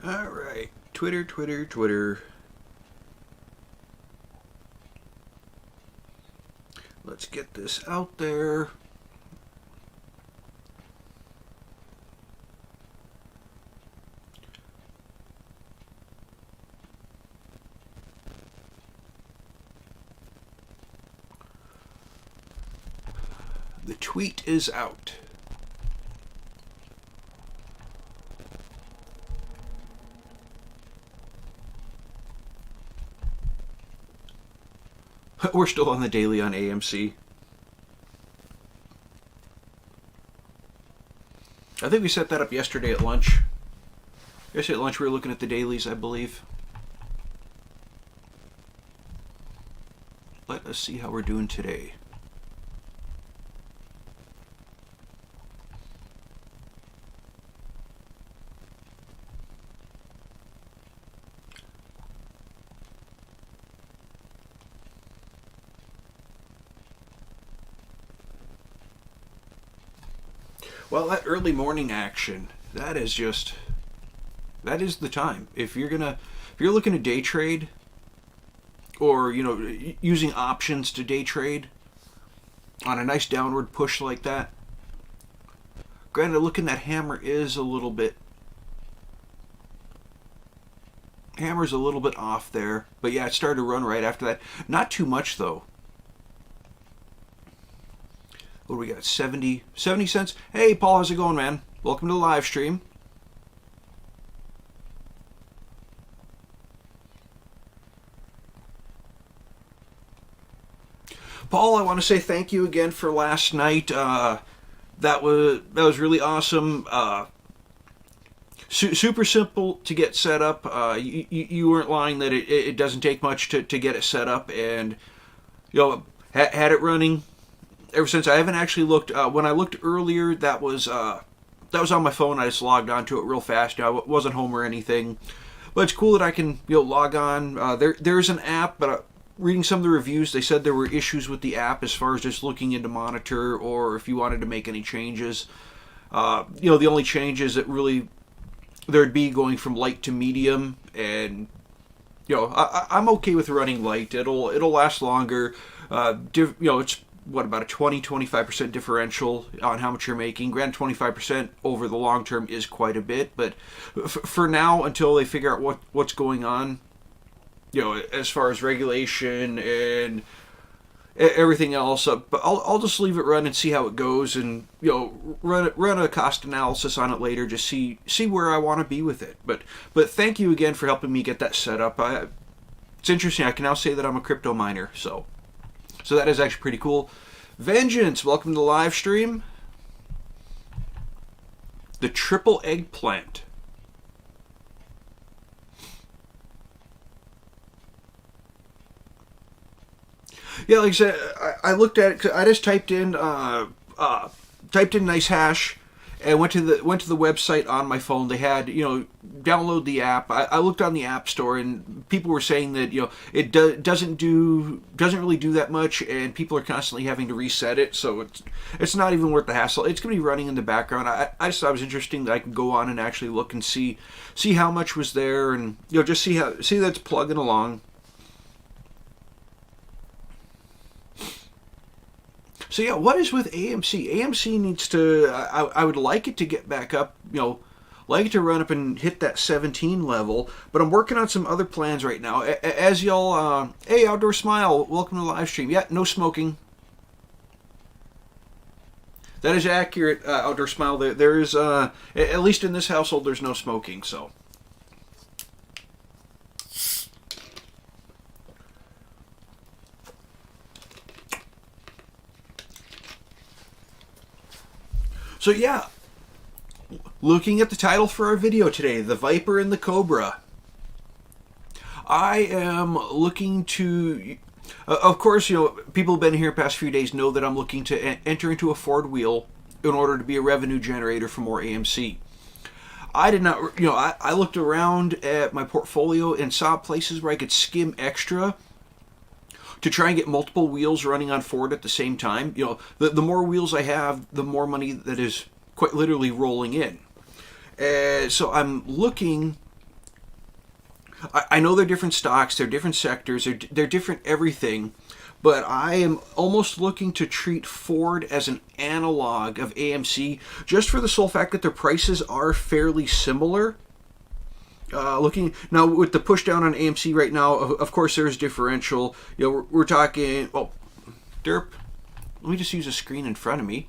Alright, Twitter. Let's get this out there. The tweet is out. We're still on the daily on AMC. I think we set that up yesterday at lunch. Yesterday at lunch we were looking at the dailies, I believe. Let us see how we're doing today. Well, that early morning action, that is the time. If you're looking to day trade, or using options to day trade on a nice downward push like that. Granted, looking that hammer's a little bit off there, but yeah, it started to run right after that. Not too much though. What do we got? 70 cents. Hey, Paul, how's it going, man? Welcome to the live stream. Paul, I want to say thank you again for last night. That was really awesome. Super simple to get set up. You weren't lying that it doesn't take much to get it set up, and had it running ever since. I haven't actually looked. When I looked earlier, that was on my phone. I just logged onto it real fast. I wasn't home or anything, but it's cool that I can log on. There's an app, but reading some of the reviews, they said there were issues with the app as far as just looking into monitor or if you wanted to make any changes. The only changes that really there'd be going from light to medium, and I'm okay with running light. It'll last longer. It's about a 20-25% differential on how much you're making. Granted, 25% over the long term is quite a bit, but for now, until they figure out what's going on, as far as regulation and everything else, but I'll just leave it run and see how it goes, and run a cost analysis on it later, just see where I want to be with it. But thank you again for helping me get that set up. It's interesting. I can now say that I'm a crypto miner, so that is actually pretty cool. Vengeance, welcome to the live stream. The triple eggplant. Yeah, like I said, I looked at it. 'Cause I just typed in nice hash, and went to the website on my phone. They had download the app. I looked on the app store, and people were saying that it doesn't really do that much, and people are constantly having to reset it. So it's not even worth the hassle. It's going to be running in the background. I just thought it was interesting that I could go on and actually look and see how much was there, and just see that's plugging along. So yeah, what is with AMC? AMC needs to. I would like it to get back up. Like it to run up and hit that 17 level. But I'm working on some other plans right now. As y'all, hey, Outdoor Smile, welcome to the live stream. Yeah, no smoking. That is accurate, Outdoor Smile. There is, at least in this household, there's no smoking. So. So yeah, looking at the title for our video today, The Viper and the Cobra. I am looking to, of course, people who've been here the past few days know that I'm looking to enter into a Ford wheel in order to be a revenue generator for more AMC. I did not, I looked around at my portfolio and saw places where I could skim extra to try and get multiple wheels running on Ford at the same time. The more wheels I have, the more money that is quite literally rolling in. So I'm looking I know they're different stocks, they're different sectors, they're different everything, but I am almost looking to treat Ford as an analog of AMC, just for the sole fact that their prices are fairly similar. Looking now with the push down on AMC right now, of course there's differential. We're talking. Oh, derp. Let me just use a screen in front of me.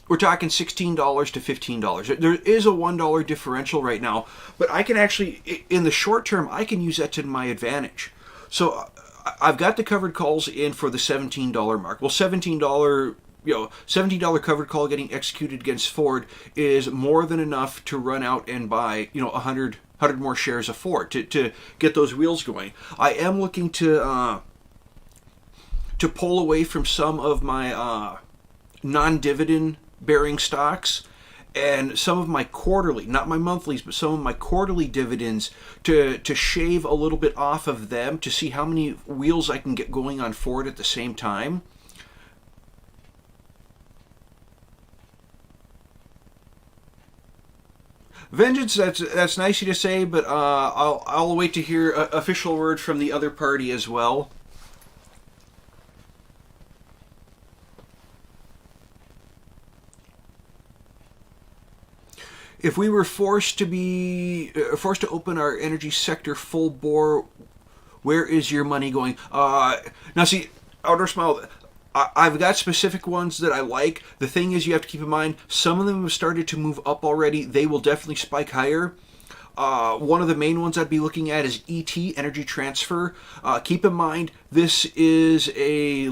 We're talking $16 to $15. There is a $1 differential right now, but I can actually, in the short term, I can use that to my advantage. So I've got the covered calls in for the $17 mark. Well, $17 covered call getting executed against Ford is more than enough to run out and buy, 100 more shares of Ford to get those wheels going. I am looking to pull away from some of my non-dividend bearing stocks and some of my quarterly, not my monthlies, but some of my quarterly dividends to shave a little bit off of them to see how many wheels I can get going on Ford at the same time. Vengeance, that's nice of you to say, but I'll wait to hear official word from the other party as well. If we were forced to open our energy sector full bore, where is your money going? Now see, Outer Smile, I've got specific ones that I like. The thing is, you have to keep in mind, some of them have started to move up already. They will definitely spike higher. One of the main ones I'd be looking at is ET, Energy Transfer. Keep in mind, this is a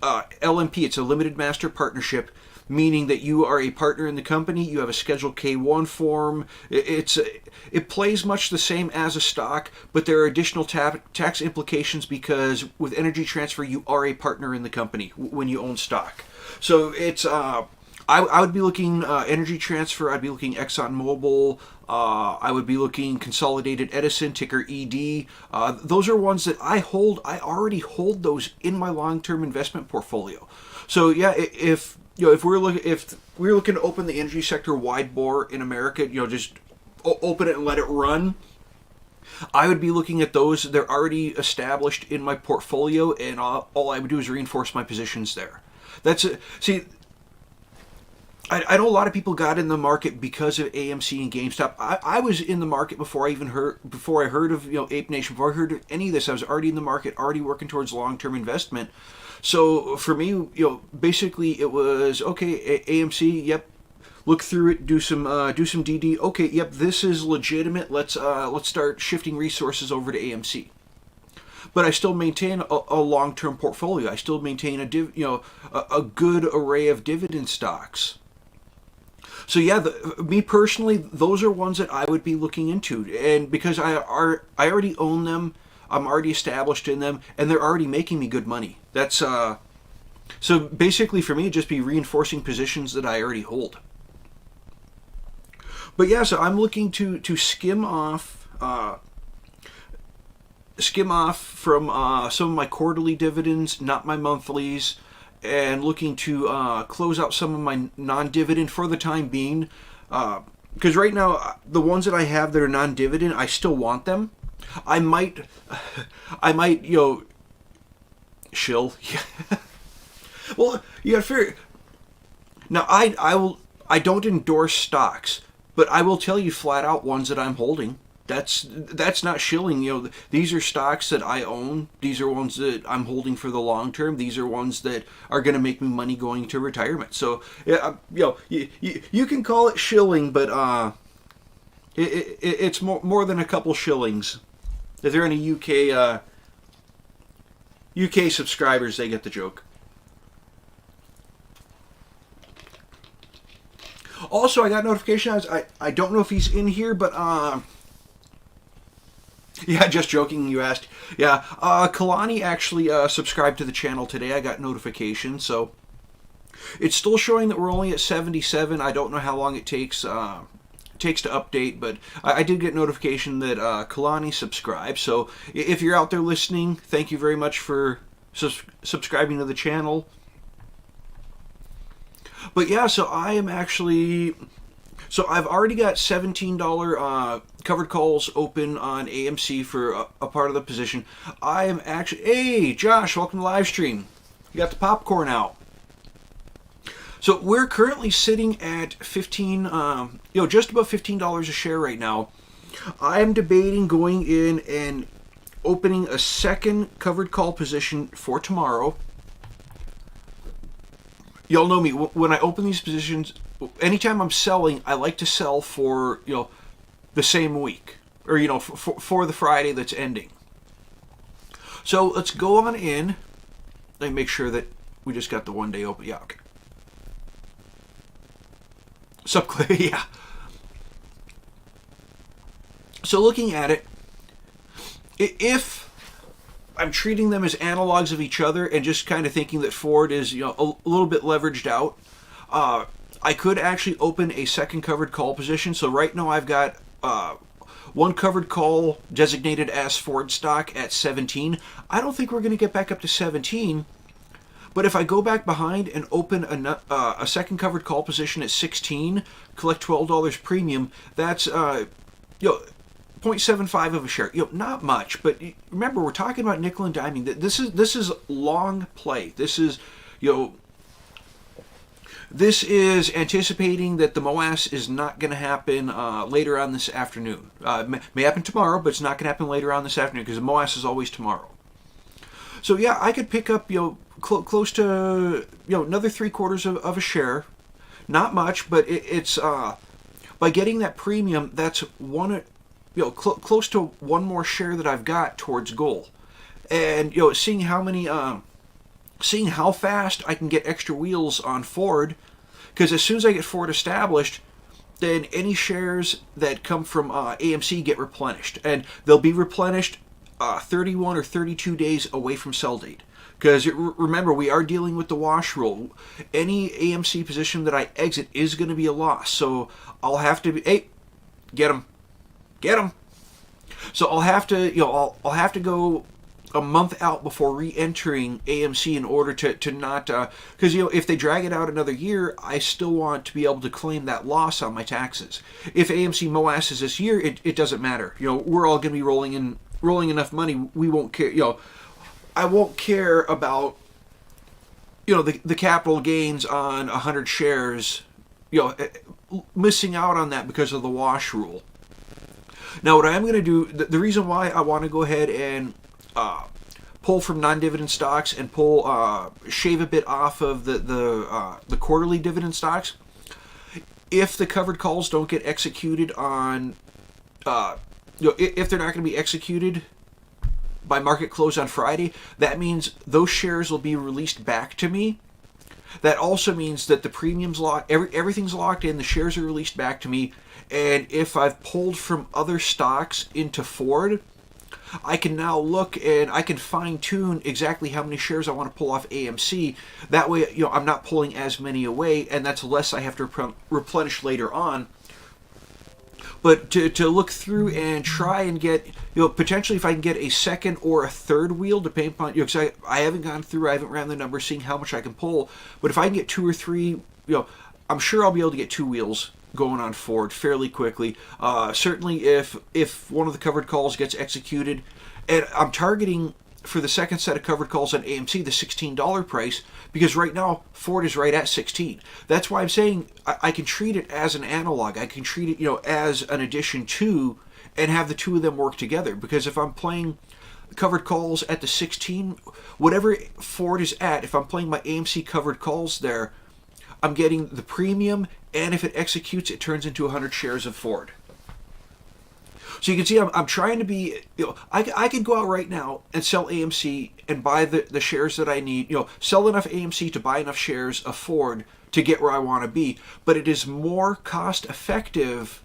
LMP. It's a limited master partnership, meaning that you are a partner in the company, you have a Schedule K1 form. It plays much the same as a stock, but there are additional tax implications because with Energy Transfer, you are a partner in the company when you own stock. So it's I would be looking Energy Transfer. I'd be looking ExxonMobil. I would be looking Consolidated Edison, ticker ED. Those are ones that I hold. I already hold those in my long-term investment portfolio. So yeah, if we're looking to open the energy sector wide bore in America, just open it and let it run, I would be looking at those. They're already established in my portfolio, and all I would do is reinforce my positions there. That's it. See, I know a lot of people got in the market because of AMC and GameStop. I was in the market before I heard of Ape Nation, before I heard of any of this. I was already in the market, already working towards long-term investment. So for me, basically it was okay. AMC, yep. Look through it, do some DD. Okay, yep, this is legitimate. Let's start shifting resources over to AMC. But I still maintain a long-term portfolio. I still maintain a good array of dividend stocks. So yeah, me personally, those are ones that I would be looking into, and because I already own them, I'm already established in them, and they're already making me good money. That's so basically for me, it'd just be reinforcing positions that I already hold. But yeah, so I'm looking to skim off from some of my quarterly dividends, not my monthlies, and looking to close out some of my non-dividend for the time being. Because right now, the ones that I have that are non-dividend, I still want them. I might, shill. Well, you gotta figure. Now, I don't endorse stocks, but I will tell you flat out ones that I'm holding. That's not shilling. These are stocks that I own. These are ones that I'm holding for the long term. These are ones that are going to make me money going to retirement. So, you can call it shilling, but it's more than a couple shillings. If there are any UK subscribers, they get the joke. Also, I got notification. I don't know if he's in here, but yeah, just joking. You asked. Yeah, Kalani actually subscribed to the channel today. I got notification, so it's still showing that we're only at 77. I don't know how long it takes to update, but I did get notification that Kalani subscribed. So if you're out there listening, thank you very much for subscribing to the channel. But yeah, so I am actually. So I've already got $17 covered calls open on AMC for a part of the position. I am actually, hey Josh, welcome to live stream. You got the popcorn out. So we're currently sitting at 15, just above $15 a share right now. I'm debating going in and opening a second covered call position for tomorrow. Y'all know me. When I open these positions, anytime I'm selling, I like to sell for, the same week. Or, for the Friday that's ending. So let's go on in. Let me make sure that we just got the 1 day open. Yeah, okay. Yeah. So looking at it, if I'm treating them as analogs of each other and just kind of thinking that Ford is, a little bit leveraged out, I could actually open a second covered call position. So right now I've got one covered call designated as Ford stock at 17. I don't think we're going to get back up to 17. But if I go back behind and open a second covered call position at 16, collect $12 premium, that's 0.75 of a share. Not much, but remember we're talking about nickel and diming. This is long play. This is anticipating that the MOAS is not going to happen later on this afternoon. May happen tomorrow, but it's not going to happen later on this afternoon because the MOAS is always tomorrow. So yeah, I could pick up close to another 3/4 of a share. Not much, but it's by getting that premium, that's one close to one more share that I've got towards goal, and seeing how fast I can get extra wheels on Ford, because as soon as I get Ford established, then any shares that come from AMC get replenished, and they'll be replenished 31 or 32 days away from sell date. Because remember, we are dealing with the wash rule. Any AMC position that I exit is going to be a loss. So I'll have to get them. So I'll have to, I'll have to go a month out before re-entering AMC in order to not, because if they drag it out another year, I still want to be able to claim that loss on my taxes. If AMC MOAS is this year, it doesn't matter. We're all going to be rolling enough money. We won't care. I won't care about the capital gains on 100 shares. Missing out on that because of the wash rule. Now, what I am going to do, the reason why I want to go ahead and pull from non-dividend stocks and shave a bit off of the quarterly dividend stocks, if the covered calls don't get executed on, if they're not going to be executed by market close on Friday, that means those shares will be released back to me. That also means that the premium's locked, everything's locked in, the shares are released back to me, and if I've pulled from other stocks into Ford, I can now look and I can fine-tune exactly how many shares I want to pull off AMC. That way, I'm not pulling as many away, and that's less I have to replenish later on. But to look through and try and get, potentially if I can get a second or a third wheel, depending upon, because I haven't gone through, I haven't ran the numbers, seeing how much I can pull. But if I can get 2 or 3, I'm sure I'll be able to get 2 wheels going on Ford fairly quickly. Certainly if one of the covered calls gets executed, and I'm targeting for the second set of covered calls on AMC the $16 price, because right now Ford is right at 16. That's why I'm saying I can treat it as an analog. I can treat it as an addition to, and have the two of them work together. Because if I'm playing covered calls at the 16, whatever Ford is at, if I'm playing my AMC covered calls there, I'm getting the premium, and if it executes, it turns into 100 shares of Ford. So you can see I'm trying to be, I could go out right now and sell AMC and buy the shares that I need, sell enough AMC to buy enough shares of Ford to get where I want to be. But it is more cost effective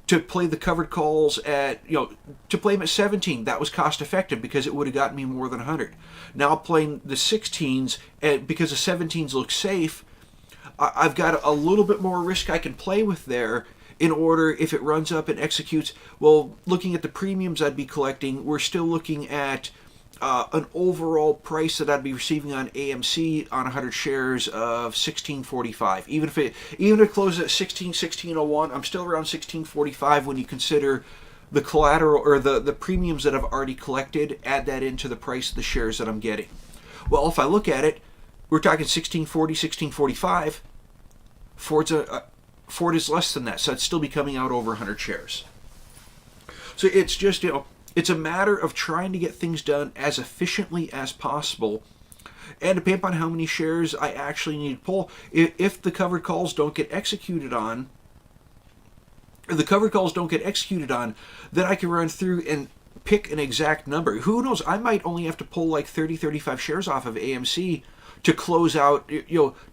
to play the covered calls at, to play them at 17. That was cost effective because it would have gotten me more than 100. Now playing the 16s, and because the 17s look safe, I've got a little bit more risk I can play with there. In order, if it runs up and executes, well, looking at the premiums I'd be collecting, we're still looking at an overall price that I'd be receiving on AMC on 100 shares of 16.45. Even if it closes at 16.01, I'm still around 16.45 when you consider the collateral or the premiums that I've already collected. Add that into the price of the shares that I'm getting. Well, if I look at it, we're talking 16.40, 16.45. Ford is less than that, so it's still be coming out over 100 shares. So it's just, it's a matter of trying to get things done as efficiently as possible, and depending upon how many shares I actually need to pull. If the covered calls don't get executed on, then I can run through and pick an exact number. Who knows? I might only have to pull like 30, 35 shares off of AMC to close out,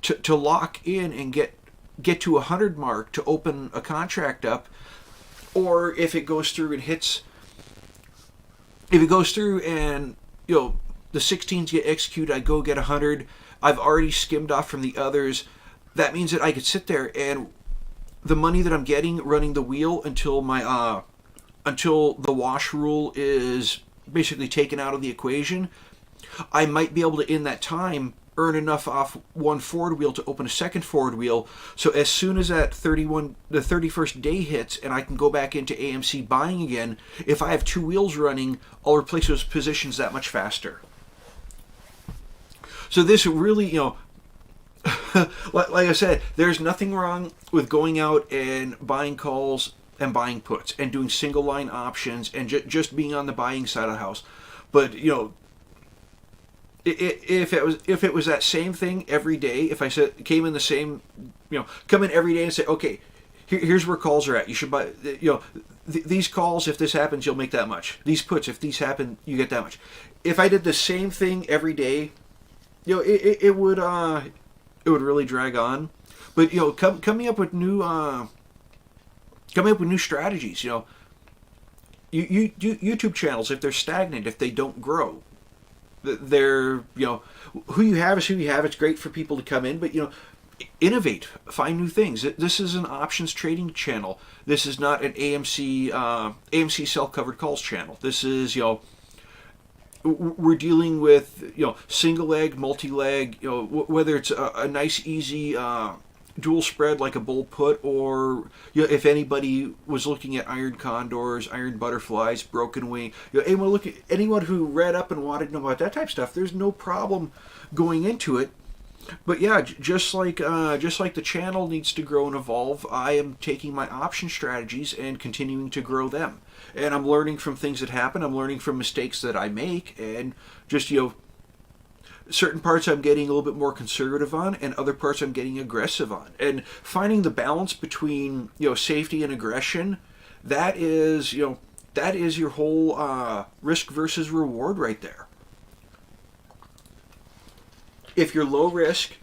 to lock in and get to 100 mark to open a contract up. Or if it goes through and hits, the 16s get executed, I go get 100. I've already skimmed off from the others. That means that I could sit there and the money that I'm getting running the wheel until the wash rule is basically taken out of the equation, I might be able to, in that time, earn enough off one forward wheel to open a second forward wheel. So as soon as the 31st day hits and I can go back into AMC buying again, if I have two wheels running, I'll replace those positions that much faster. So this really, like I said, there's nothing wrong with going out and buying calls and buying puts and doing single line options and just being on the buying side of the house. But, if it was that same thing every day, if I came in the same, come in every day and say, okay, here's where calls are at. You should buy, these calls, if this happens, you'll make that much. These puts, if these happen, you get that much. If I did the same thing every day, it would really drag on. But coming up with new strategies. YouTube channels, if they're stagnant, if they don't grow, they're, who you have is who you have. It's great for people to come in, but innovate, find new things. This is an options trading channel. This is not an AMC sell covered calls channel. This is, we're dealing with, single leg, multi-leg, whether it's a nice, easy dual spread like a bull put, or if anybody was looking at iron condors, iron butterflies, broken wing, anyone who read up and wanted to know about that type of stuff, there's no problem going into it. But yeah, just like the channel needs to grow and evolve, I am taking my option strategies and continuing to grow them. And I'm learning from things that happen. I'm learning from mistakes that I make, and just certain parts I'm getting a little bit more conservative on, and other parts I'm getting aggressive on. And finding the balance between safety and aggression, that is your whole risk versus reward right there. If you're low risk,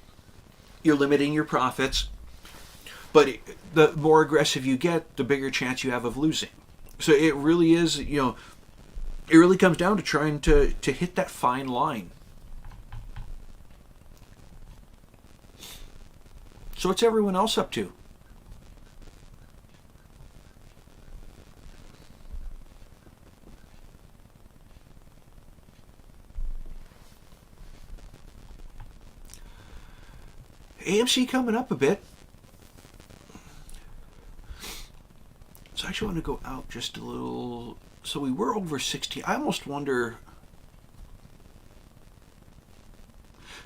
you're limiting your profits, but the more aggressive you get, the bigger chance you have of losing. So it really is, it really comes down to trying to hit that fine line. So what's everyone else up to? AMC coming up a bit. So I actually want to go out just a little. So we were over 16. I almost wonder.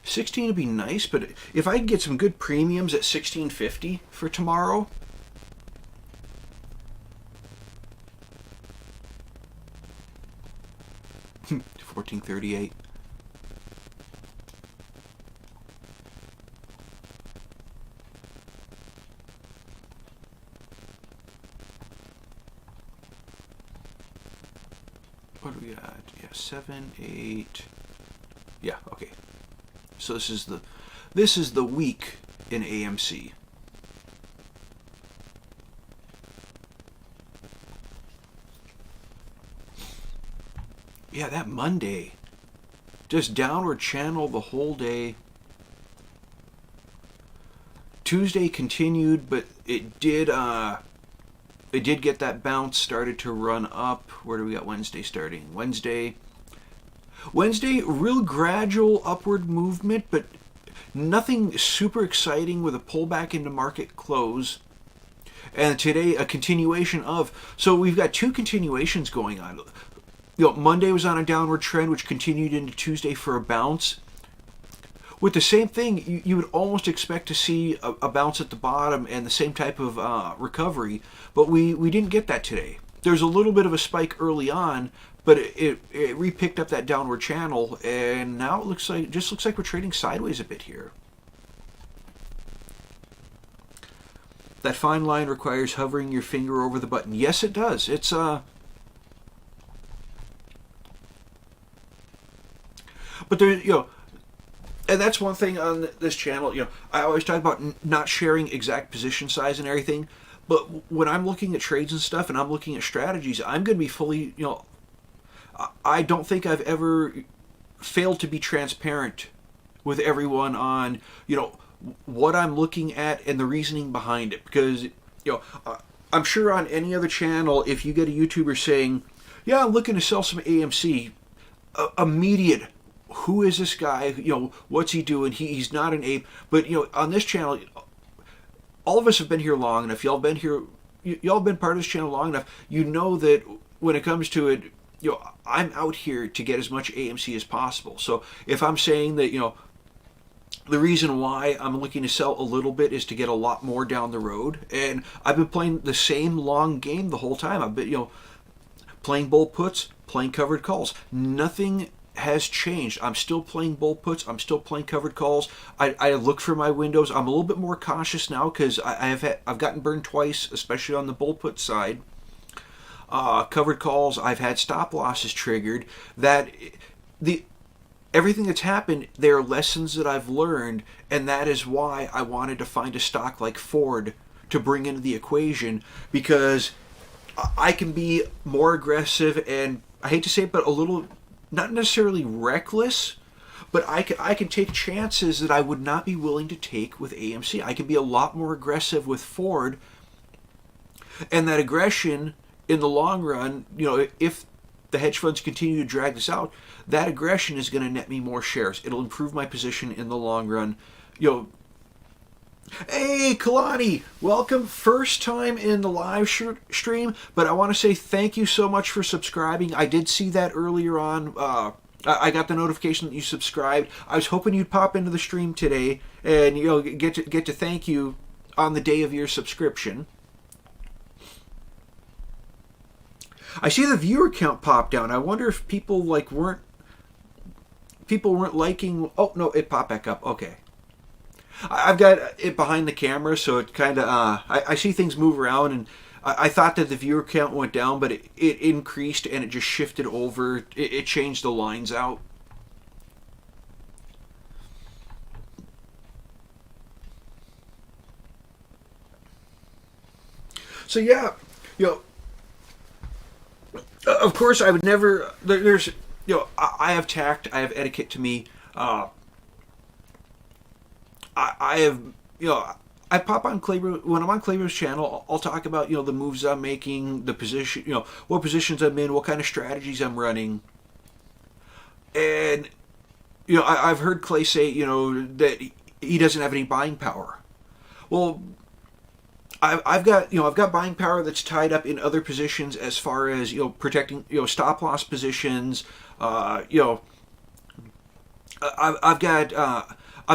16 would be nice, but if I can get some good premiums at 16.50 for tomorrow. $14.38. What do we got? Yeah, 7, 8. Yeah, okay. So this is the week in AMC. Yeah, that Monday, just downward channel the whole day. Tuesday continued, but it did get that bounce, started to run up. Where do we got Wednesday starting? Wednesday, Wednesday, real gradual upward movement, but nothing super exciting with a pullback into market close. And today, a continuation of. So we've got two continuations going on. Monday was on a downward trend, which continued into Tuesday for a bounce. With the same thing, you would almost expect to see a bounce at the bottom and the same type of recovery, but we didn't get that today. There's a little bit of a spike early on, but it re-picked up that downward channel, and now it looks like we're trading sideways a bit here. That fine line requires hovering your finger over the button. Yes, it does. It's but there, and that's one thing on this channel. I always talk about not sharing exact position size and everything, but when I'm looking at trades and stuff and I'm looking at strategies, I'm going to be fully, I don't think I've ever failed to be transparent with everyone on, what I'm looking at and the reasoning behind it. Because, I'm sure on any other channel, if you get a YouTuber saying, yeah, I'm looking to sell some AMC, immediate, who is this guy? What's he doing? He's not an ape. But on this channel, all of us have been here long enough. Y'all been part of this channel long enough. You know that when it comes to it, I'm out here to get as much AMC as possible. So if I'm saying that the reason why I'm looking to sell a little bit is to get a lot more down the road, and I've been playing the same long game the whole time. I've been playing bull puts, playing covered calls. Nothing has changed. I'm still playing bull puts. I'm still playing covered calls. I look for my windows. I'm a little bit more cautious now because I've gotten burned twice, especially on the bull put side. Covered calls, I've had stop losses triggered. Everything that's happened, there are lessons that I've learned, and that is why I wanted to find a stock like Ford to bring into the equation, because I can be more aggressive and, I hate to say it, but a little, not necessarily reckless, but I can take chances that I would not be willing to take with AMC. I can be a lot more aggressive with Ford, and that aggression in the long run, if the hedge funds continue to drag this out, that aggression is going to net me more shares. It'll improve my position in the long run. Hey, Kalani, welcome. First time in the live stream, but I want to say thank you so much for subscribing. I did see that earlier on. I got the notification that you subscribed. I was hoping you'd pop into the stream today and get to thank you on the day of your subscription. I see the viewer count pop down. I wonder if people weren't liking. Oh no, it popped back up. Okay. I've got it behind the camera, so it kind of, I see things move around, and I thought that the viewer count went down, but it increased, and it just shifted over. It changed the lines out. So yeah, of course I would never, there's, I have tact, I have etiquette to me. I have, I pop on Cobra, when I'm on Cobra's channel, I'll talk about, the moves I'm making, the position, what positions I'm in, what kind of strategies I'm running. And, I've heard Clay say, that he doesn't have any buying power. Well, I've got buying power that's tied up in other positions as far as, protecting, stop loss positions, I've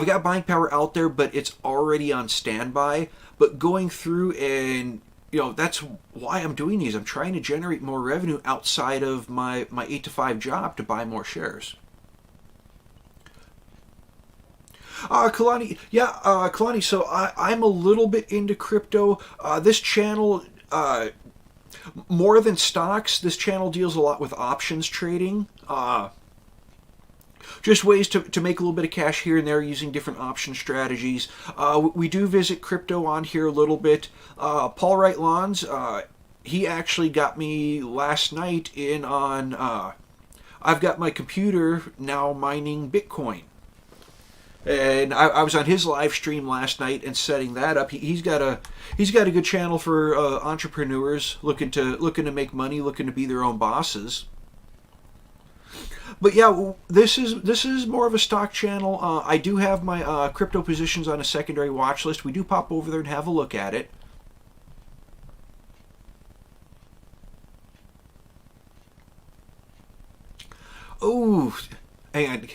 got buying power out there, but it's already on standby. But going through and, that's why I'm doing these. I'm trying to generate more revenue outside of my 8 to 5 job to buy more shares. Kalani, Kalani, so I'm a little bit into crypto. This channel, more than stocks, this channel deals a lot with options trading. Just ways to make a little bit of cash here and there using different option strategies. We do visit crypto on here a little bit. Paul Wright Lawns, he actually got me last night in on, I've got my computer now mining Bitcoin. And I was on his live stream last night and setting that up. He's got a good channel for entrepreneurs looking to make money, looking to be their own bosses. But yeah, this is more of a stock channel. I do have my crypto positions on a secondary watch list. We do pop over there and have a look at it. Oh, and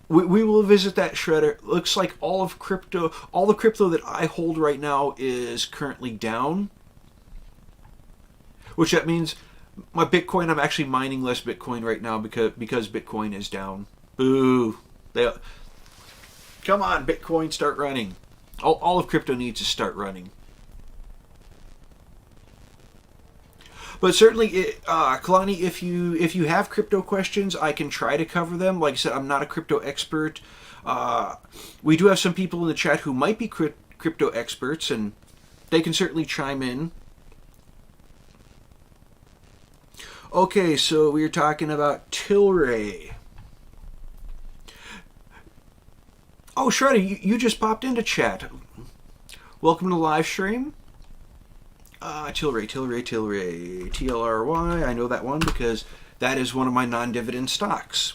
we will visit that shredder. Looks like all the crypto that I hold right now is currently down, which that means my Bitcoin. I'm actually mining less Bitcoin right now because Bitcoin is down. Boo! They come on, Bitcoin, start running. All of crypto needs to start running. But certainly, Kalani, if you have crypto questions, I can try to cover them. Like I said, I'm not a crypto expert. We do have some people in the chat who might be crypto experts, and they can certainly chime in. Okay, so we were talking about Tilray. Oh, Shredder, you just popped into chat. Welcome to live stream. Tilray, TLRY. I know that one because that is one of my non-dividend stocks,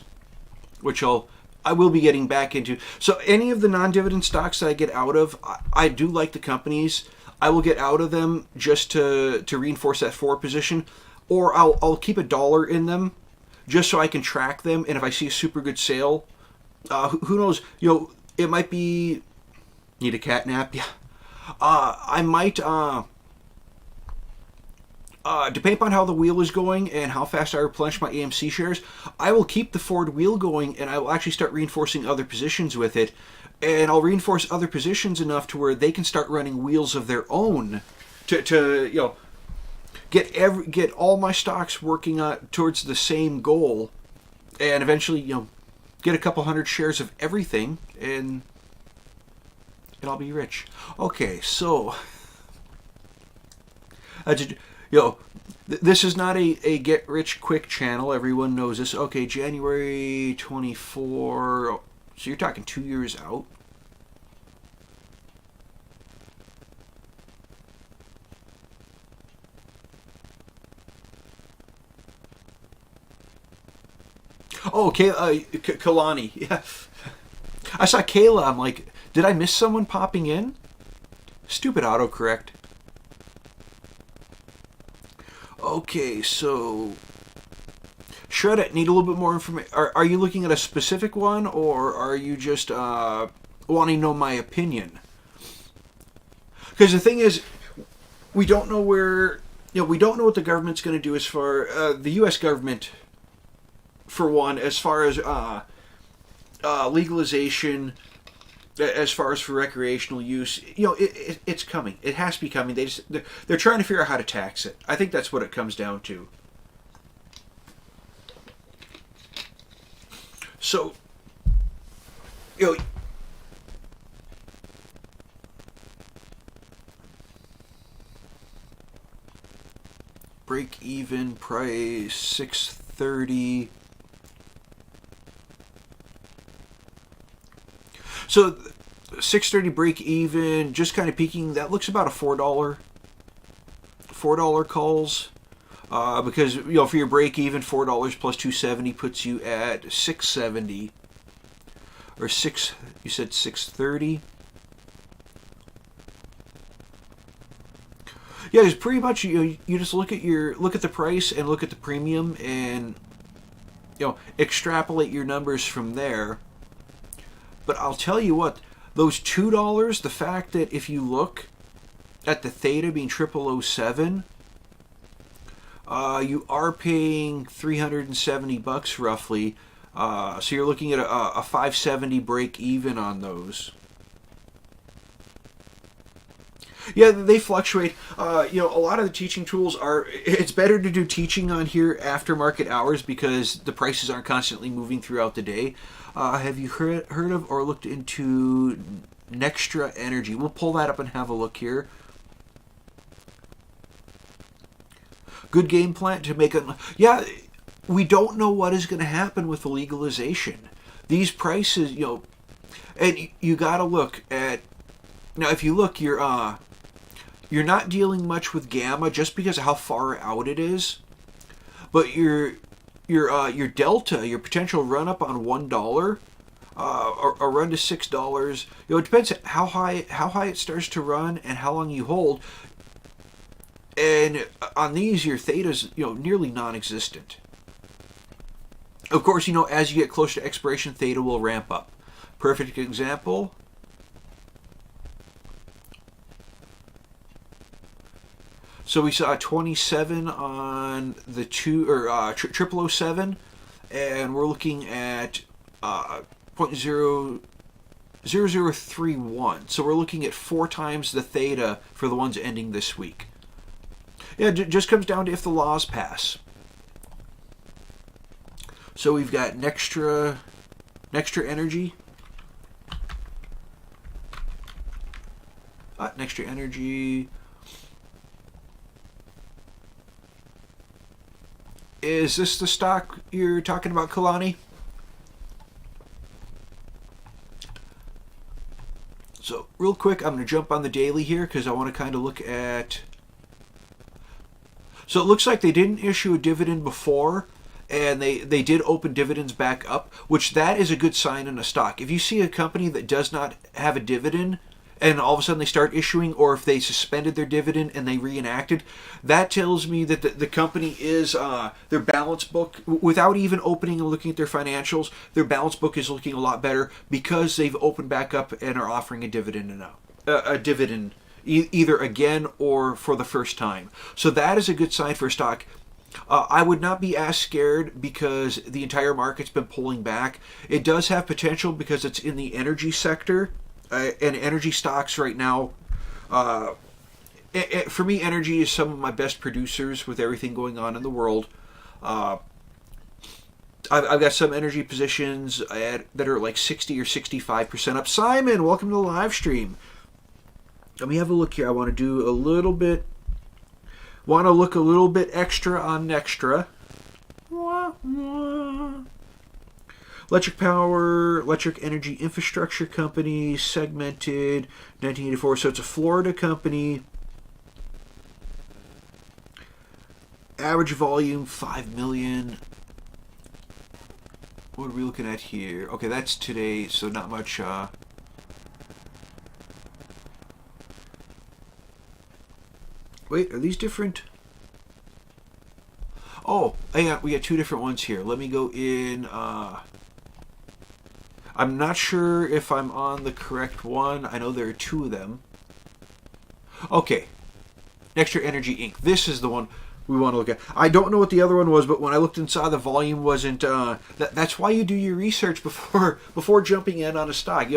which I will be getting back into. So any of the non-dividend stocks that I get out of, I do like the companies. I will get out of them just to reinforce that forward position, or I'll keep $1 in them just so I can track them. And if I see a super good sale, who knows? It might be need a cat nap. Yeah, I might. Depending upon how the wheel is going and how fast I replenish my AMC shares, I will keep the forward wheel going and I will actually start reinforcing other positions with it. And I'll reinforce other positions enough to where they can start running wheels of their own to get all my stocks working towards the same goal, and eventually get a couple hundred shares of everything, and I'll be rich. Okay, so this is not a get rich quick channel. Everyone knows this. Okay, January 24. So you're talking 2 years out. Oh, Kalani. Yeah. I saw Kayla. I'm like, did I miss someone popping in? Stupid autocorrect. Okay, so Shred It, need a little bit more information. Are you looking at a specific one, or are you just wanting to know my opinion? Because the thing is, we don't know we don't know what the government's going to do as far the U.S. government, for one, as far as legalization, as far as for recreational use. It's coming. It has to be coming. They're trying to figure out how to tax it. I think that's what it comes down to. So, break even price 630. So 630 break even, just kind of peaking. That looks about a $4 calls. Because for your break even, $4 plus 270 puts you at 670 or six. You said 630. Yeah, it's pretty much you just look at the price and look at the premium and extrapolate your numbers from there. But I'll tell you what, those $2, the fact that if you look at the theta being 0007, you are paying $370 roughly. So you're looking at a 570 break even on those. Yeah, they fluctuate. A lot of the teaching tools it's better to do teaching on here after market hours because the prices aren't constantly moving throughout the day. Have you heard of or looked into Nextra Energy? We'll pull that up and have a look here. Good game plan to make a... Yeah, we don't know what is going to happen with the legalization. These prices, and you got to look at... Now, if you look, you're not dealing much with gamma just because of how far out it is. But you're your delta, your potential run up on $1, or run to $6. It depends how high it starts to run and how long you hold. And on these, your theta's nearly non-existent. Of course, as you get closer to expiration, theta will ramp up. Perfect example. So we saw 27 on the 0007, and we're looking at 0.0031. So we're looking at 4 times the theta for the ones ending this week. Yeah, it just comes down to if the laws pass. So we've got Nextra Energy. Nextra Energy. Is this the stock you're talking about, Kalani? So real quick, I'm going to jump on the daily here because I want to kind of look at... So it looks like they didn't issue a dividend before, and they did open dividends back up, which that is a good sign in a stock. If you see a company that does not have a dividend, and all of a sudden they start issuing, or if they suspended their dividend and they reenacted, that tells me that the company is, their balance book, without even opening and looking at their financials, their balance book is looking a lot better because they've opened back up and are offering a dividend now. A dividend, either again or for the first time. So that is a good sign for a stock. I would not be as scared because the entire market's been pulling back. It does have potential because it's in the energy sector. And energy stocks right now, for me, energy is some of my best producers with everything going on in the world. I've got some energy positions that are like 60 or 65% up. Simon, welcome to the live stream. Let me have a look here. I want to do a little bit, look a little bit extra on Nextra. Electric Power, Electric Energy Infrastructure Company, segmented, 1984. So it's a Florida company. Average volume, 5 million. What are we looking at here? Okay, that's today, so not much. Wait, are these different? Oh, yeah, we got 2 different ones here. Let me go in... I'm not sure if I'm on the correct one. I know there are 2 of them. Okay. Nextra Energy Inc. This is the one we want to look at. I don't know what the other one was, but when I looked and saw the volume wasn't... that's why you do your research before jumping in on a stock.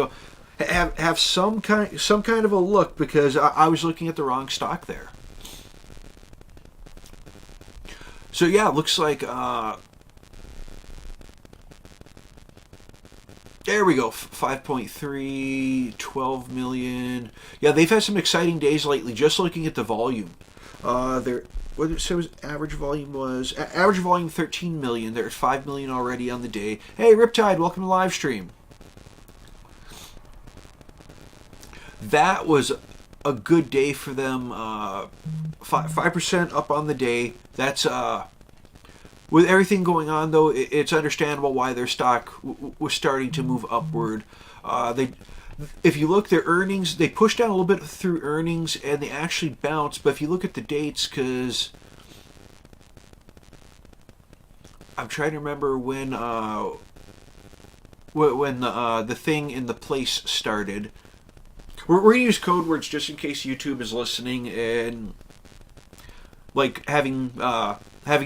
Have some kind of a look, because I was looking at the wrong stock there. So yeah, it looks like... There we go, 5.3, 12 million. Yeah, they've had some exciting days lately, just looking at the volume. What it says average volume was, average volume 13 million. They're at 5 million already on the day. Hey, Riptide, welcome to live stream. That was a good day for them. 5% up on the day. That's... With everything going on, though, it's understandable why their stock was starting to move upward. If you look, their earnings, they pushed down a little bit through earnings, and they actually bounced. But if you look at the dates, because I'm trying to remember when the thing in the place started. We're going to use code words just in case YouTube is listening and like having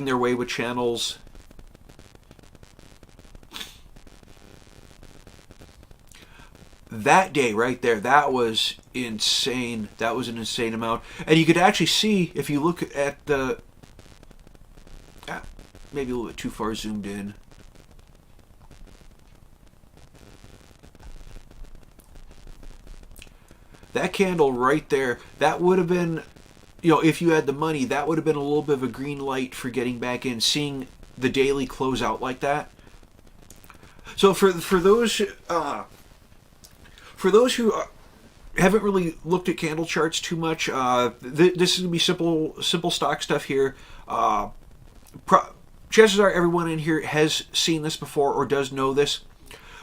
their way with channels. That day right there, that was insane. That was an insane amount. And you could actually see, if you look at the... maybe a little bit too far zoomed in. That candle right there, that would have been... if you had the money, that would have been a little bit of a green light for getting back in, seeing the daily close out like that. So for those who haven't really looked at candle charts too much, this is gonna be simple stock stuff here. chances are everyone in here has seen this before or does know this.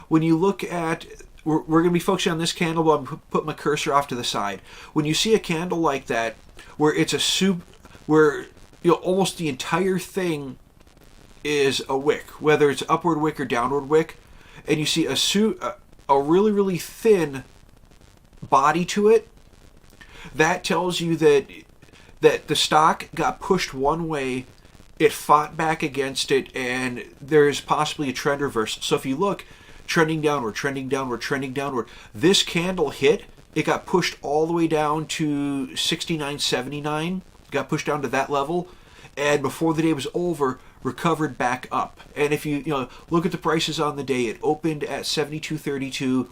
When you look at, we're going to be focusing on this candle, but I'm put my cursor off to the side. When you see a candle like that, where it's a soup, where almost the entire thing is a wick, whether it's upward wick or downward wick, and you see a really, really thin body to it, that tells you that the stock got pushed one way, it fought back against it, and there's possibly a trend reversal. So if you look, trending downward, trending downward, trending downward, this candle hit, it got pushed all the way down to 69.79, got pushed down to that level, and before the day was over, recovered back up. And if you look at the prices on the day, it opened at 72.32,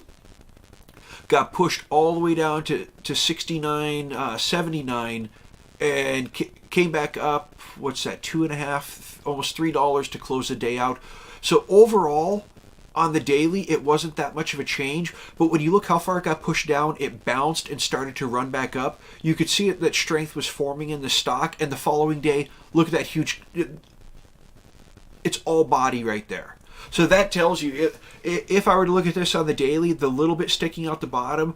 got pushed all the way down to 69.79, and came back up, what's that, $2.50, almost $3 to close the day out. So overall, on the daily, it wasn't that much of a change, but when you look how far it got pushed down, it bounced and started to run back up. You could see that strength was forming in the stock, and the following day, look at that huge, it's all body right there. So that tells you, if I were to look at this on the daily, the little bit sticking out the bottom,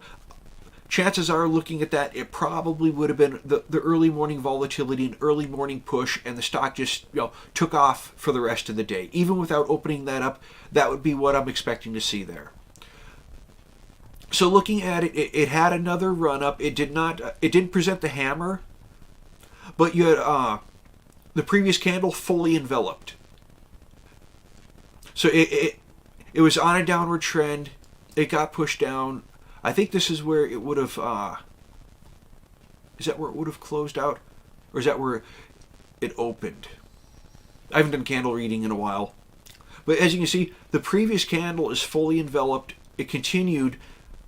chances are, looking at that, it probably would have been the early morning volatility and early morning push, and the stock just took off for the rest of the day. Even without opening that up, that would be what I'm expecting to see there. So looking at it, it had another run up. It didn't present the hammer, but you had the previous candle fully enveloped. So it was on a downward trend. It got pushed down. I think this is where it would have, is that where it would have closed out? Or is that where it opened? I haven't done candle reading in a while. But as you can see, the previous candle is fully enveloped. It continued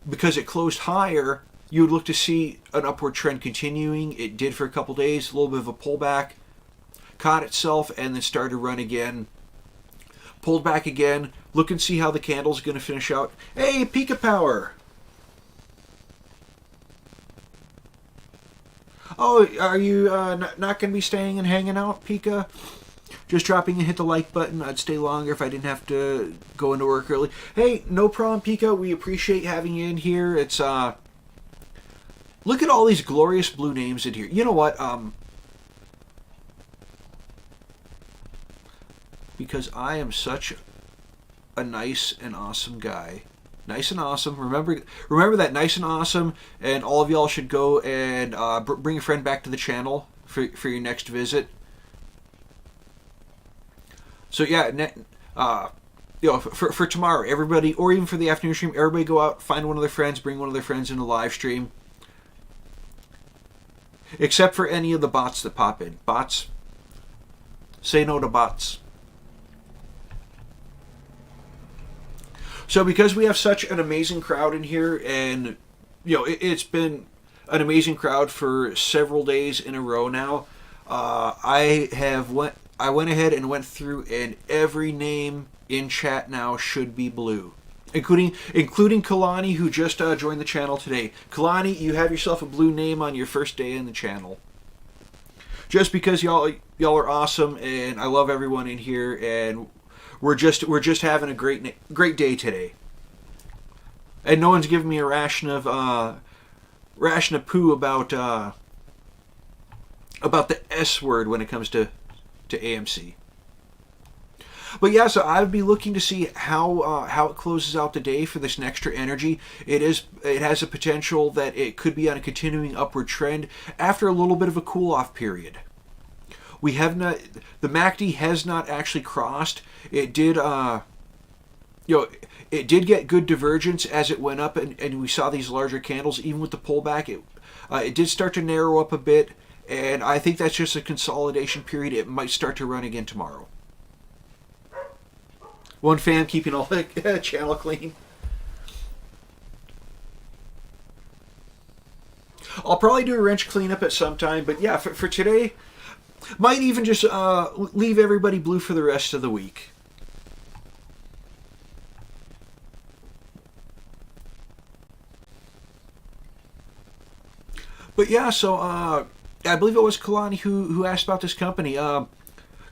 because it closed higher. You would look to see an upward trend continuing. It did for a couple days, a little bit of a pullback. Caught itself and then started to run again. Pulled back again. Look and see how the candle's going to finish out. Hey, Pika Power! Oh, are you not going to be staying and hanging out, Pika? Just dropping and hit the like button. I'd stay longer if I didn't have to go into work early. Hey, no problem, Pika. We appreciate having you in here. It's, look at all these glorious blue names in here. You know what? Because I am such a nice and awesome guy. Nice and awesome. Remember that, nice and awesome, and all of y'all should go and bring a friend back to the channel for your next visit. So yeah, for tomorrow, everybody, or even for the afternoon stream, everybody go out, find one of their friends, bring one of their friends in the live stream. Except for any of the bots that pop in. Bots, say no to bots. So because we have such an amazing crowd in here, and it's been an amazing crowd for several days in a row now, I went ahead and went through, and every name in chat now should be blue, including Kalani, who just joined the channel today. Kalani, you have yourself a blue name on your first day in the channel. Just because y'all are awesome, and I love everyone in here, and we're just having a great day today, and no one's giving me a ration of poo about the S word when it comes to AMC. But yeah, so I would be looking to see how it closes out the day for this extra energy. It has a potential that it could be on a continuing upward trend after a little bit of a cool off period. We have not, the MACD has not actually crossed. It did, it did get good divergence as it went up, and we saw these larger candles. Even with the pullback, it did start to narrow up a bit, and I think that's just a consolidation period. It might start to run again tomorrow. One fan keeping all the channel clean. I'll probably do a wrench cleanup at some time, but yeah, for today, might even just leave everybody blue for the rest of the week. But yeah, so I believe it was Kalani who asked about this company.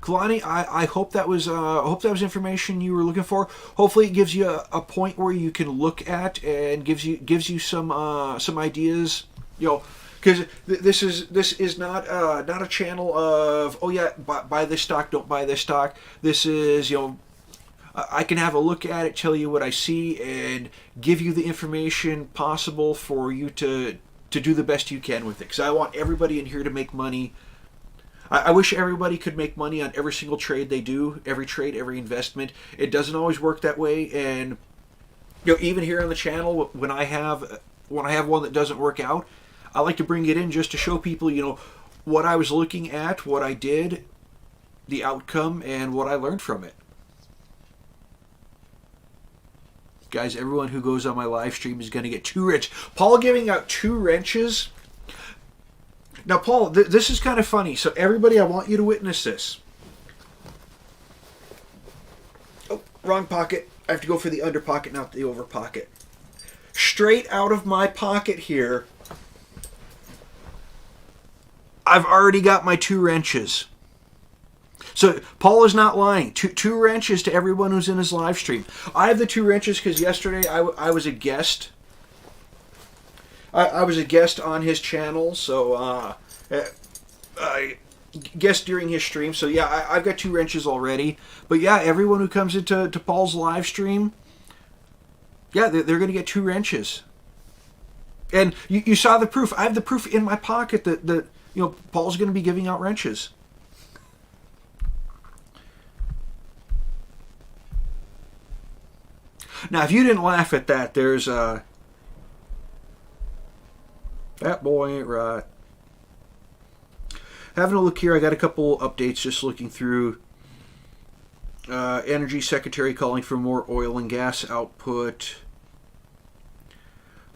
Kalani, I hope that was information you were looking for. Hopefully, it gives you a point where you can look at and gives you some ideas. You know, because this is not a channel of, oh yeah, buy this stock, don't buy this stock. This is, you know, I can have a look at it, tell you what I see, and give you the information possible for you to do the best you can with it. Because I want everybody in here to make money. I wish everybody could make money on every single trade they do, every trade, every investment. It doesn't always work that way, and you know, even here on the channel, when I have one that doesn't work out, I like to bring it in just to show people, you know, what I was looking at, what I did, the outcome, and what I learned from it. Guys, everyone who goes on my live stream is going to get 2 wrenches. Paul giving out 2 wrenches. Now, Paul, this is kind of funny. So, everybody, I want you to witness this. Oh, wrong pocket. I have to go for the under pocket, not the over pocket. Straight out of my pocket here, I've already got my 2 wrenches. So, Paul is not lying. Two wrenches to everyone who's in his live stream. I have the 2 wrenches because yesterday I was a guest. I was a guest on his channel, so I guest during his stream. So yeah, I've got 2 wrenches already. But yeah, everyone who comes into Paul's live stream, yeah, they're going to get 2 wrenches. And you saw the proof. I have the proof in my pocket that you know, Paul's going to be giving out wrenches. Now, if you didn't laugh at that, there's that boy ain't right. Having a look here, I got a couple updates just looking through. Energy Secretary calling for more oil and gas output.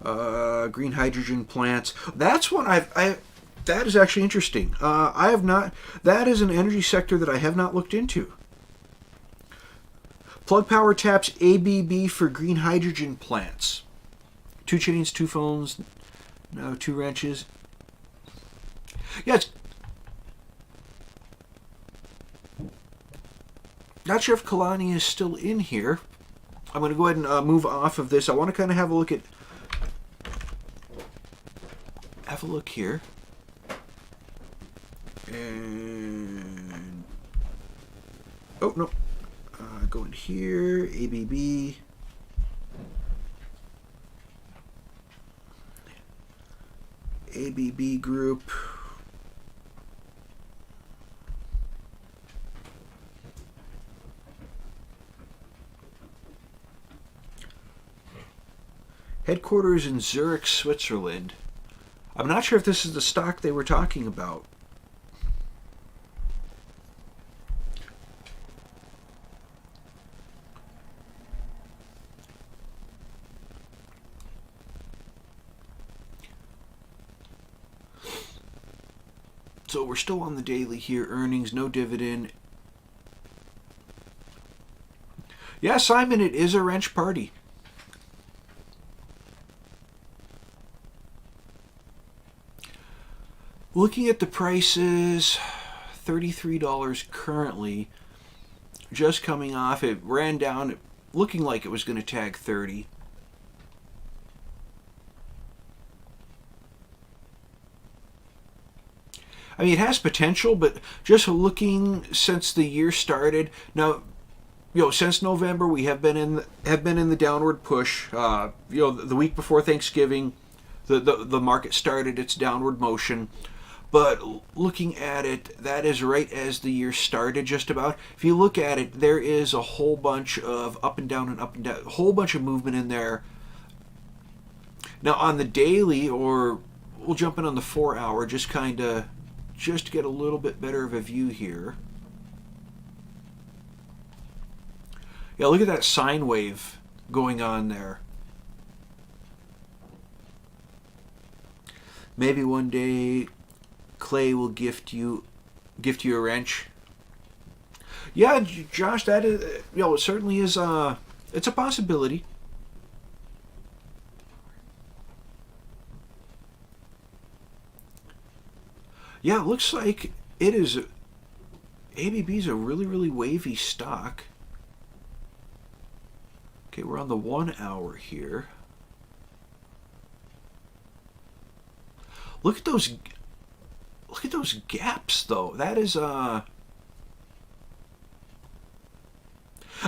Green hydrogen plants. That's one that is actually interesting. I have not. That is an energy sector that I have not looked into. Plug Power taps ABB for green hydrogen plants. 2 chains, 2 phones. No, 2 wrenches. Yeah, it's not sure if Kalani is still in here. I'm going to go ahead and move off of this. I want to kind of have a look here. And oh no, go in here. ABB. ABB Group. Headquarters in Zurich, Switzerland. I'm not sure if this is the stock they were talking about. So we're still on the daily here. Earnings, no dividend. Yeah, Simon, it is a wrench party. Looking at the prices, $33 currently. Just coming off, it ran down, looking like it was going to tag 30. I mean, it has potential, but just looking since the year started. Now, you know, since November, we have been in the downward push. You know, the week before Thanksgiving, the market started its downward motion. But looking at it, that is right as the year started, just about. If you look at it, there is a whole bunch of up and down, a whole bunch of movement in there. Now, on the daily, or we'll jump in on the 4-hour, just to get a little bit better of a view here. Yeah, look at that sine wave going on there. Maybe one day Clay will gift you a wrench. Yeah, Josh, that is, you know, it certainly is. It's a possibility. Yeah, it looks like it is ABB's a really, really wavy stock. Okay, we're on the 1 hour here. Look at those gaps though. That is I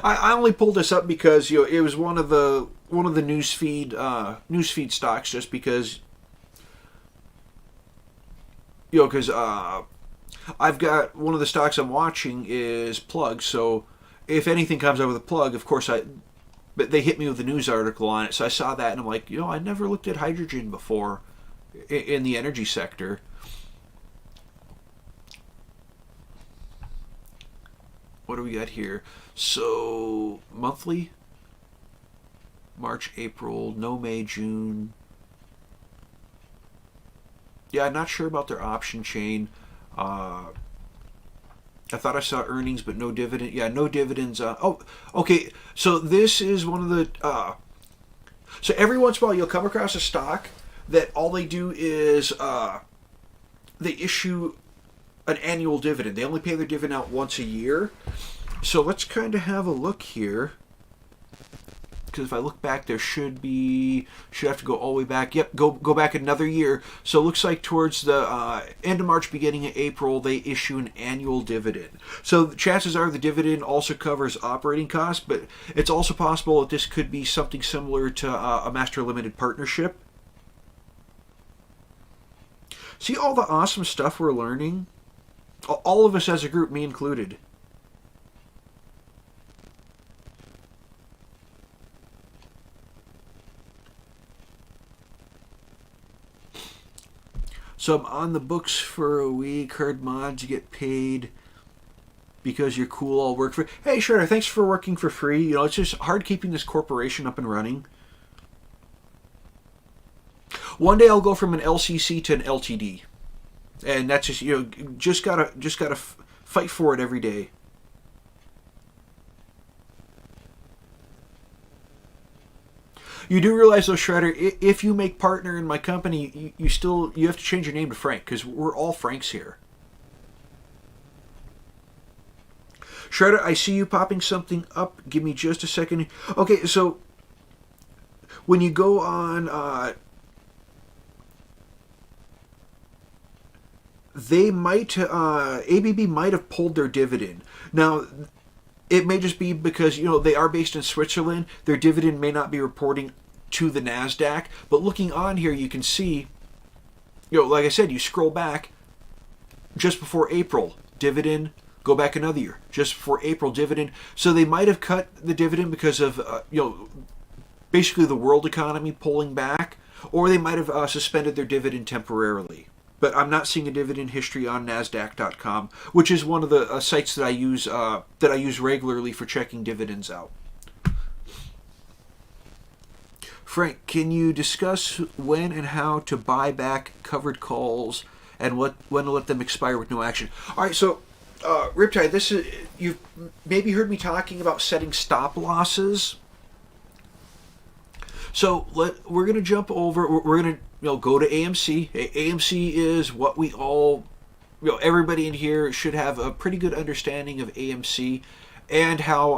only pulled this up because it was one of the newsfeed stocks, just because because I've got one of the stocks I'm watching is PROG. So if anything comes out with a PROG, of course but they hit me with a news article on it, so I saw that and I'm like, I never looked at hydrogen before in the energy sector. What do we got here? So monthly, March, April, no May, June. Yeah, I'm not sure about their option chain. I thought I saw earnings, but no dividend. Yeah, no dividends. Oh, okay. So this is one of the. So every once in a while, you'll come across a stock that all they do is they issue an annual dividend. They only pay their dividend out once a year. So let's kind of have a look here. Because if I look back, there should have to go all the way back. Yep, go back another year. So it looks like towards the end of March, beginning of April, they issue an annual dividend. So the chances are the dividend also covers operating costs, but it's also possible that this could be something similar to a master limited partnership. See all the awesome stuff we're learning? All of us as a group, me included. So I'm on the books for a week. Heard mods get paid because you're cool. I'll work for. Hey, sure. Thanks for working for free. It's just hard keeping this corporation up and running. One day I'll go from an LCC to an LTD, and that's just gotta fight for it every day. You do realize though, Shredder, if you make partner in my company, you have to change your name to Frank, because we're all Franks here. Shredder, I see you popping something up. Give me just a second. Okay, so when you go on, ABB might have pulled their dividend. Now, it may just be because, they are based in Switzerland. Their dividend may not be reporting to the NASDAQ. But looking on here, you can see, like I said, you scroll back just before April, dividend, go back another year, just before April, dividend. So they might have cut the dividend because of, basically the world economy pulling back, or they might have suspended their dividend temporarily. But I'm not seeing a dividend history on NASDAQ.com, which is one of the sites that I use regularly for checking dividends out. Frank, can you discuss when and how to buy back covered calls and when to let them expire with no action? All right, so Riptide, you've maybe heard me talking about setting stop losses. So we're going to jump over. We're going to go to AMC. AMC is what we all, everybody in here should have a pretty good understanding of AMC and how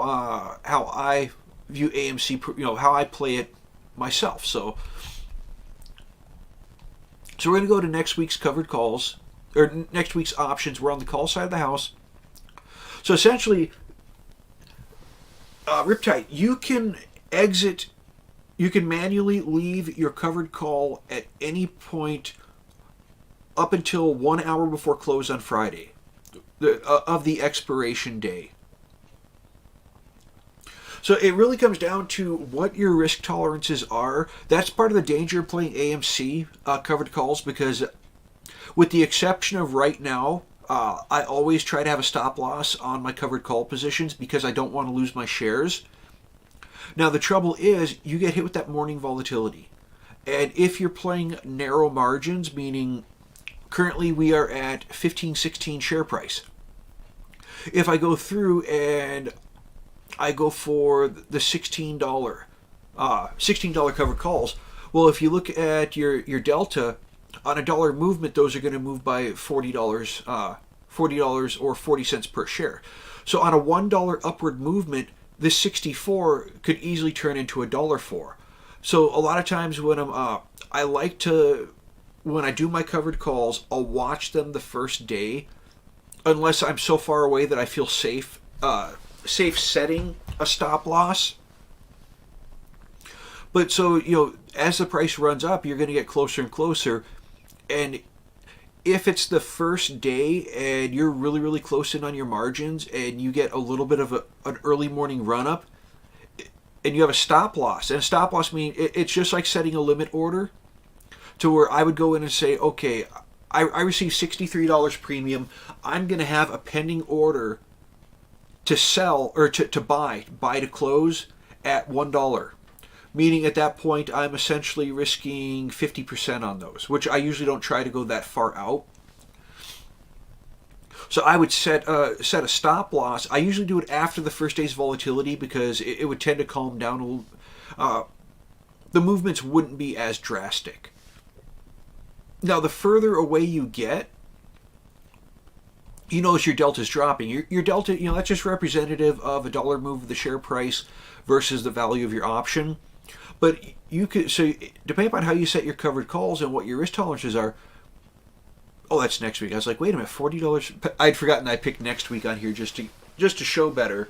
I view AMC, how I play it myself. So we're going to go to next week's covered calls, or next week's options. We're on the call side of the house. So essentially, Riptide, you can manually leave your covered call at any point up until 1 hour before close on Friday of the expiration day. So it really comes down to what your risk tolerances are. That's part of the danger of playing AMC covered calls, because with the exception of right now, I always try to have a stop loss on my covered call positions because I don't want to lose my shares. Now, the trouble is you get hit with that morning volatility. And if you're playing narrow margins, meaning currently we are at 15.16 share price. If I go through and I go for the $16 covered calls, well, if you look at your delta, on a dollar movement, those are going to move by $40 $40 or 40 cents per share. So on a $1 upward movement, this 64 could easily turn into $1.04. So a lot of times when I like to, when I do my covered calls, I'll watch them the first day, unless I'm so far away that I feel safe setting a stop loss. But so, as the price runs up, you're going to get closer and closer. And if it's the first day and you're really, really close in on your margins and you get a little bit of an early morning run up and you have a stop loss, and a stop loss means it's just like setting a limit order, to where I would go in and say, okay, I received $63 premium. I'm going to have a pending order to sell or to buy to close at $1. Meaning at that point, I'm essentially risking 50% on those, which I usually don't try to go that far out. So I would set a stop loss. I usually do it after the first day's volatility because it would tend to calm down a little. The movements wouldn't be as drastic. Now, the further away you get, as your delta is dropping. Your delta, that's just representative of a dollar move of the share price versus the value of your option. But you could, so depending upon how you set your covered calls and what your risk tolerances are. Oh, that's next week. I was like, wait a minute, $40. I'd forgotten I picked next week on here just to show better.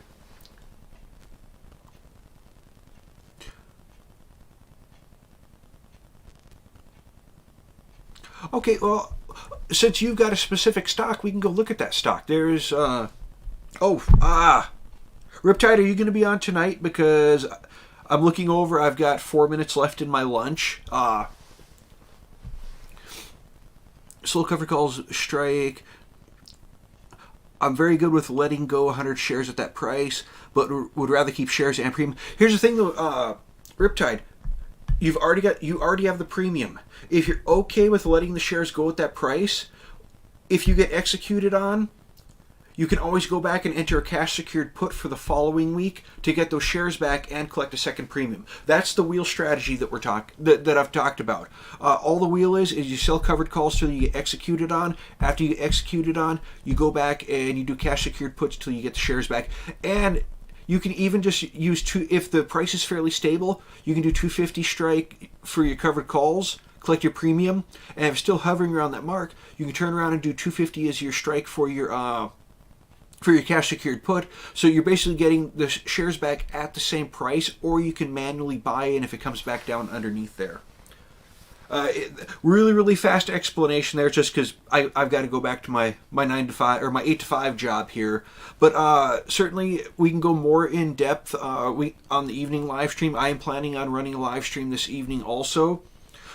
Okay, well, since you've got a specific stock, we can go look at that stock. There's, Riptide, are you going to be on tonight? Because I'm looking over, I've got 4 minutes left in my lunch. Slow cover calls, strike. I'm very good with letting go 100 shares at that price, but would rather keep shares and premium. Here's the thing though, Riptide, you already have the premium. If you're okay with letting the shares go at that price, if you get executed on, you can always go back and enter a cash secured put for the following week to get those shares back and collect a second premium. That's the wheel strategy that that I've talked about. All the wheel is you sell covered calls till you get executed on. After you get executed on, you go back and you do cash secured puts till you get the shares back. And you can even just use if the price is fairly stable, you can do 250 strike for your covered calls, collect your premium, and if it's still hovering around that mark, you can turn around and do 250 as your strike for your cash secured put. So you're basically getting the shares back at the same price, or you can manually buy in if it comes back down underneath there. Really, really fast explanation there, just because I've got to go back to my 9 to 5 or my 8 to 5 job here. But certainly we can go more in depth on the evening live stream. I am planning on running a live stream this evening also.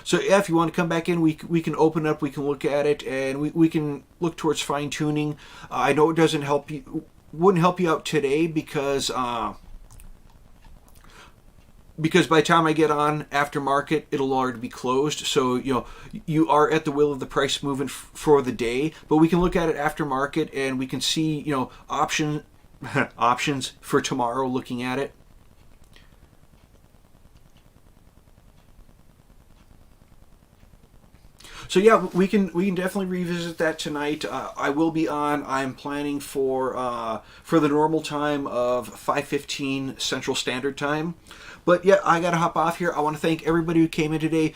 So yeah, if you want to come back in, we can open up, we can look at it, and we can look towards fine tuning. I know it wouldn't help you out today because by the time I get on after market, it'll already be closed. So you are at the will of the price movement for the day. But we can look at it after market, and we can see options for tomorrow. Looking at it. So yeah, we can definitely revisit that tonight. I will be on. I'm planning for the normal time of 5:15 Central Standard Time. But yeah, I gotta hop off here. I want to thank everybody who came in today.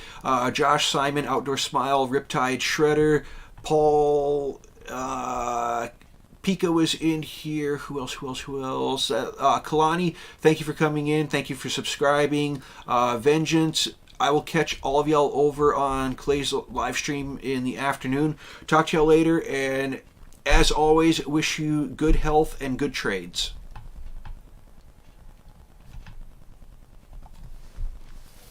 Josh, Simon, Outdoor Smile, Riptide, Shredder, Paul, Pika was in here. Who else? Kalani, thank you for coming in. Thank you for subscribing. Vengeance. I will catch all of y'all over on Clay's live stream in the afternoon. Talk to y'all later, and as always, wish you good health and good trades.